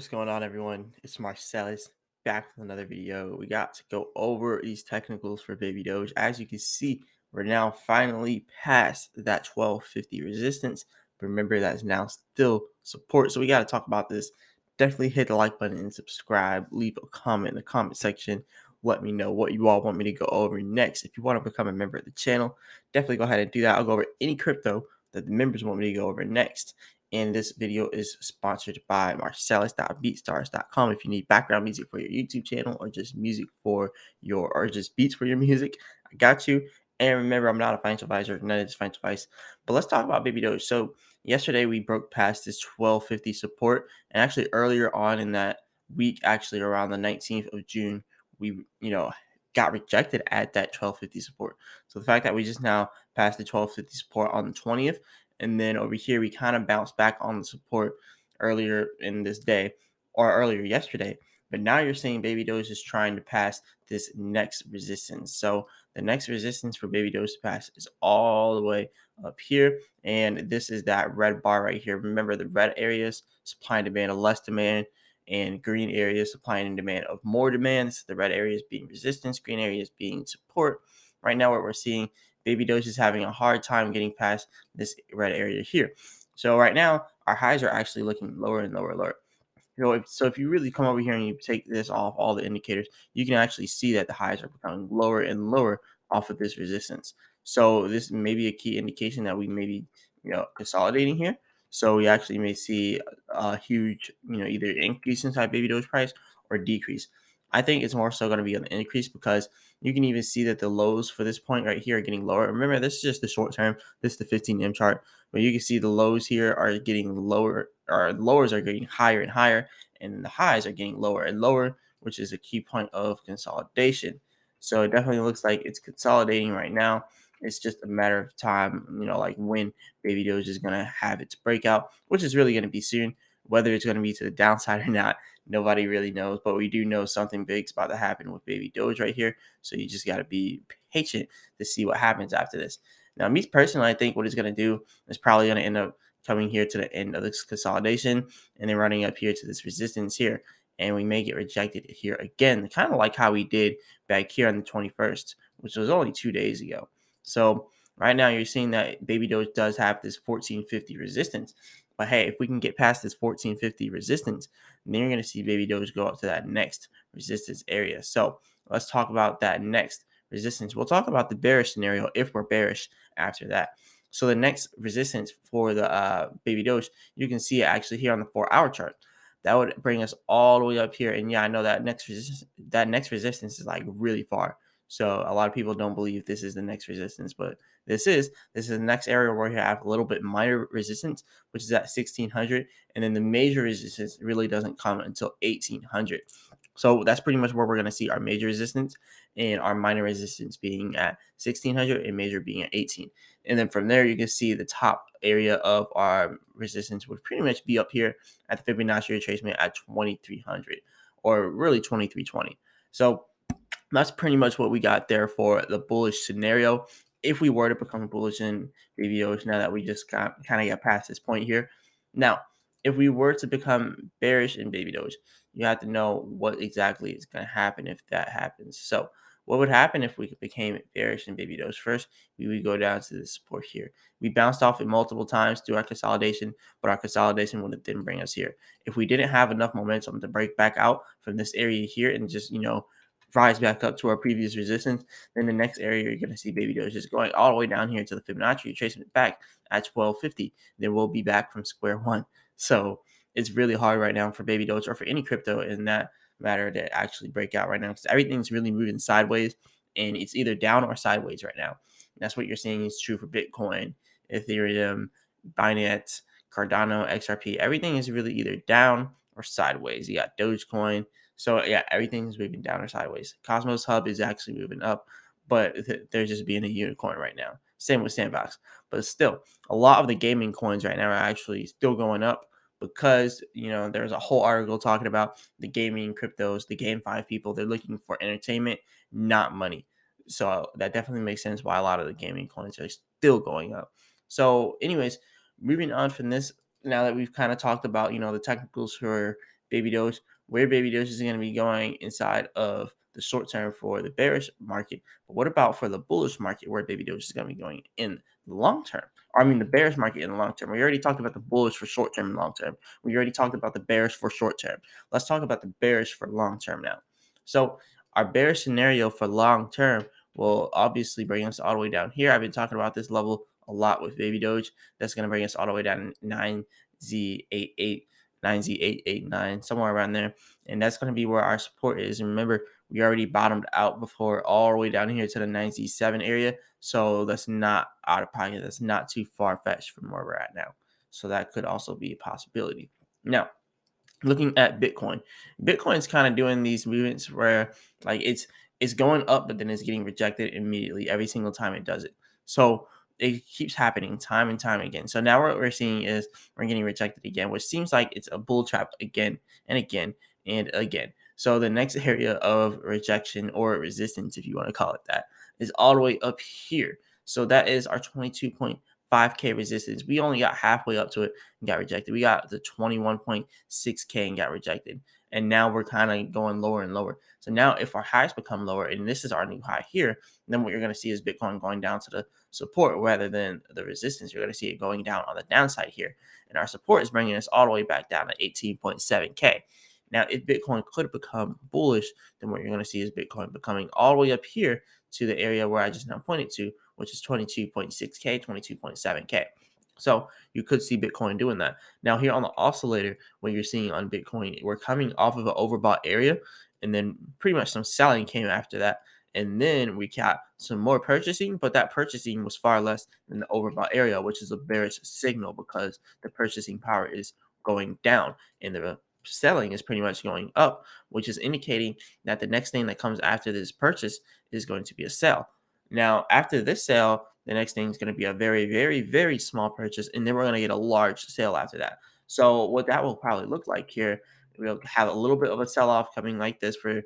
What's going on, everyone? It's Marsellis back with another video. We got to go over these technicals for Baby Doge. As you can see, we're now finally past that 1250 resistance. But remember, that's now still support. So we got to talk about this. Definitely hit the like button and subscribe. Leave a comment in the comment section. Let me know what you all want me to go over next. If you want to become a member of the channel, definitely go ahead and do that. I'll go over any crypto that the members want me to go over next. And this video is sponsored by Marsellis.beatstars.com. If you need background music for your YouTube channel or just music for or just beats for your music, I got you. And remember, I'm not a financial advisor, none of this financial advice. But let's talk about Baby Doge. So yesterday we broke past this 1250 support, and actually earlier on in that week, actually around the 19th of June, we got rejected at that 1250 support. So the fact that we just now passed the 1250 support on the 20th, and then over here, we kind of bounced back on the support earlier in this day or earlier yesterday. But now you're seeing Baby Doge is trying to pass this next resistance. So the next resistance for Baby Doge to pass is all the way up here. And this is that red bar right here. Remember, the red areas, supply and demand of less demand, and green areas, supply and demand of more demand. This is the red areas being resistance, green areas being support. Right now, what we're seeing, Baby Doge is having a hard time getting past this red area here. So right now, our highs are actually looking lower and lower and lower. If you really come over here and you take this off all the indicators, you can actually see that the highs are becoming lower and lower off of this resistance. So this may be a key indication that we may be, consolidating here. So we actually may see a huge, either increase inside Baby Doge price or decrease. I think it's more so going to be an increase because you can even see that the lows for this point right here are getting lower. Remember, this is just the short term. This is the 15M chart. But you can see the lows here are getting lower, or lowers are getting higher and higher, and the highs are getting lower and lower, which is a key point of consolidation. So it definitely looks like it's consolidating right now. It's just a matter of time, like when Baby Doge is going to have its breakout, which is really going to be soon. Whether it's going to be to the downside or not, nobody really knows. But we do know something big's about to happen with Baby Doge right here. So you just got to be patient to see what happens after this. Now, me personally, I think what it's going to do is probably going to end up coming here to the end of this consolidation and then running up here to this resistance here. And we may get rejected here again, kind of like how we did back here on the 21st, which was only 2 days ago. So right now you're seeing that Baby Doge does have this 1450 resistance. But hey, if we can get past this 1450 resistance, then you're going to see Baby Doge go up to that next resistance area. So let's talk about that next resistance. We'll talk about the bearish scenario if we're bearish after that. So the next resistance for the Baby Doge, you can see it actually here on the 4-hour chart. That would bring us all the way up here. And yeah, I know that next resistance is like really far. So a lot of people don't believe this is the next resistance, but this is the next area where you have a little bit minor resistance, which is at 1600, and then the major resistance really doesn't come until 1800. So that's pretty much where we're going to see our major resistance and our minor resistance being at 1600 and major being at 18. And then from there, you can see the top area of our resistance would pretty much be up here at the Fibonacci retracement at 2300, or really 2320. So that's pretty much what we got there for the bullish scenario. If we were to become bullish in BBOs, now that we just kind of got past this point here. Now, if we were to become bearish in Baby Doge, you have to know what exactly is going to happen if that happens. So what would happen if we became bearish in Baby Doge? First, we would go down to the support here. We bounced off it multiple times through our consolidation, but our consolidation would then bring us here. If we didn't have enough momentum to break back out from this area here and just, rise back up to our previous resistance, then the next area you're going to see Baby Doge just going all the way down here to the Fibonacci retracement back at 1250. Then we'll be back from square one. So it's really hard right now for Baby Doge or for any crypto in that matter to actually break out right now, because everything's really moving sideways and it's either down or sideways right now. And that's what you're seeing is true for Bitcoin, Ethereum, Binance, Cardano, XRP. Everything is really either down or sideways. You got Dogecoin. So yeah, everything's moving down or sideways. Cosmos Hub is actually moving up, but they're just being a unicorn right now. Same with Sandbox. But still, a lot of the gaming coins right now are actually still going up because, there's a whole article talking about the gaming cryptos, the GameFi people. They're looking for entertainment, not money. So that definitely makes sense why a lot of the gaming coins are still going up. So anyways, moving on from this, now that we've kind of talked about, the technicals for Baby Doge, where Baby Doge is going to be going inside of the short term for the bearish market. But what about for the bullish market, where Baby Doge is going to be going in the long term? Or, I mean, the bearish market in the long term. We already talked about the bullish for short term and long term. We already talked about the bearish for short term. Let's talk about the bearish for long term now. So our bearish scenario for long term will obviously bring us all the way down here. I've been talking about this level a lot with Baby Doge. That's going to bring us all the way down to 9Z88, 9Z889, somewhere around there. And that's going to be where our support is. And remember, we already bottomed out before all the way down here to the 9Z7 area. So that's not out of pocket. That's not too far-fetched from where we're at now. So that could also be a possibility. Now, looking at Bitcoin's kind of doing these movements where like it's going up, but then it's getting rejected immediately every single time it does it. So it keeps happening time and time again. So now what we're seeing is we're getting rejected again, which seems like it's a bull trap again and again and again. So the next area of rejection or resistance, if you want to call it that, is all the way up here. So that is our 22.5K resistance. We only got halfway up to it and got rejected. We got the 21.6K and got rejected. And now we're kind of going lower and lower. So now if our highs become lower, and this is our new high here, then what you're going to see is Bitcoin going down to the support rather than the resistance. You're going to see it going down on the downside here. And our support is bringing us all the way back down to 18.7K. Now, if Bitcoin could become bullish, then what you're going to see is Bitcoin becoming all the way up here to the area where I just now pointed to, which is 22.6K, 22.7K. So you could see Bitcoin doing that. Now here on the oscillator, what you're seeing on Bitcoin, we're coming off of an overbought area, and then pretty much some selling came after that. And then we got some more purchasing, but that purchasing was far less than the overbought area, which is a bearish signal because the purchasing power is going down and the selling is pretty much going up, which is indicating that the next thing that comes after this purchase is going to be a sell. Now, after this sale, the next thing is going to be a very, very, very small purchase, and then we're going to get a large sale after that. So what that will probably look like here, we'll have a little bit of a sell-off coming like this for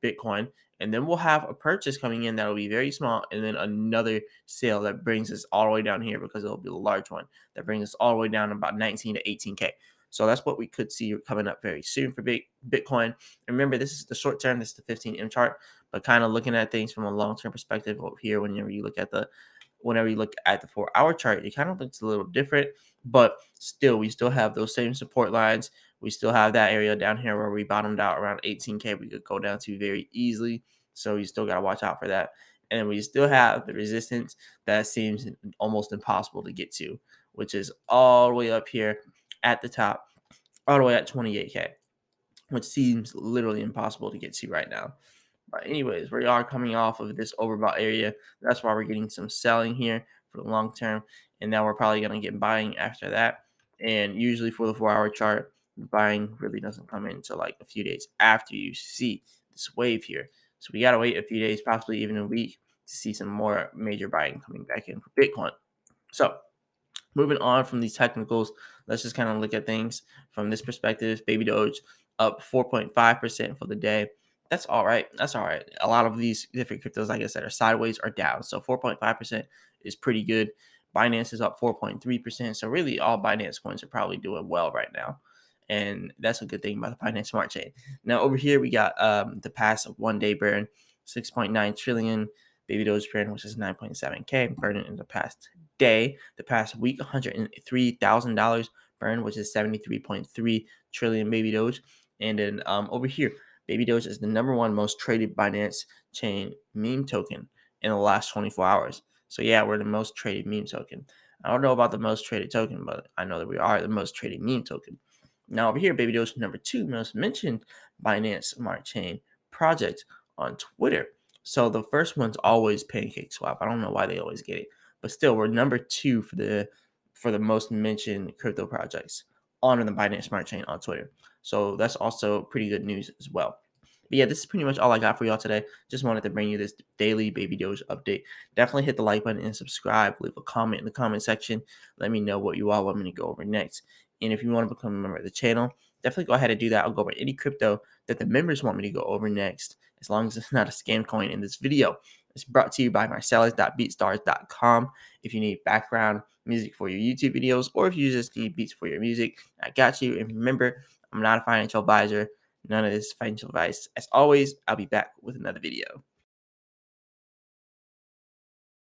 Bitcoin, and then we'll have a purchase coming in that will be very small, and then another sale that brings us all the way down here because it'll be a large one that brings us all the way down to about 19 to 18K. So that's what we could see coming up very soon for Bitcoin. And remember, this is the short term, this is the 15M chart, but kind of looking at things from a long-term perspective over here, whenever you look at the 4-hour chart, it kind of looks a little different, but still, we still have those same support lines. We still have that area down here where we bottomed out around 18K. We could go down to very easily. So you still got to watch out for that. And we still have the resistance that seems almost impossible to get to, which is all the way up here at the top, all the way at 28K, which seems literally impossible to get to right now. But anyways, we are coming off of this overbought area. That's why we're getting some selling here for the long term. And now we're probably going to get buying after that. And usually for the 4-hour chart, buying really doesn't come in until like a few days after you see this wave here. So we got to wait a few days, possibly even a week, to see some more major buying coming back in for Bitcoin. So moving on from these technicals, let's just kind of look at things from this perspective. Baby Doge up 4.5% for the day. That's all right. That's all right. A lot of these different cryptos, like I said, are sideways or down. So 4.5% is pretty good. Binance is up 4.3%. So really all Binance coins are probably doing well right now. And that's a good thing about the Binance Smart Chain. Now over here, we got the passive one-day burn, 6.9 trillion. Baby Doge burn, which is 9.7K, burning in the past day. The past week, $103,000 burn, which is 73.3 trillion Baby Doge. And then over here, Baby Doge is the #1 most traded Binance chain meme token in the last 24 hours. So yeah, we're the most traded meme token. I don't know about the most traded token, but I know that we are the most traded meme token. Now over here, Baby Doge is #2 most mentioned Binance Smart Chain project on Twitter. So the first one's always Pancake Swap. I don't know why they always get it, but still, we're #2 for the most mentioned crypto projects on the Binance Smart Chain on Twitter. So that's also pretty good news as well. But yeah, this is pretty much all I got for y'all today. Just wanted to bring you this daily Baby Doge update. Definitely hit the like button and subscribe. Leave a comment in the comment section. Let me know what you all want me to go over next. And if you want to become a member of the channel, definitely go ahead and do that. I'll go over any crypto that the members want me to go over next, as long as it's not a scam coin in this video. It's brought to you by Marsellis.beatstars.com. If you need background music for your YouTube videos, or if you just need beats for your music, I got you. And remember, I'm not a financial advisor. None of this financial advice. As always, I'll be back with another video.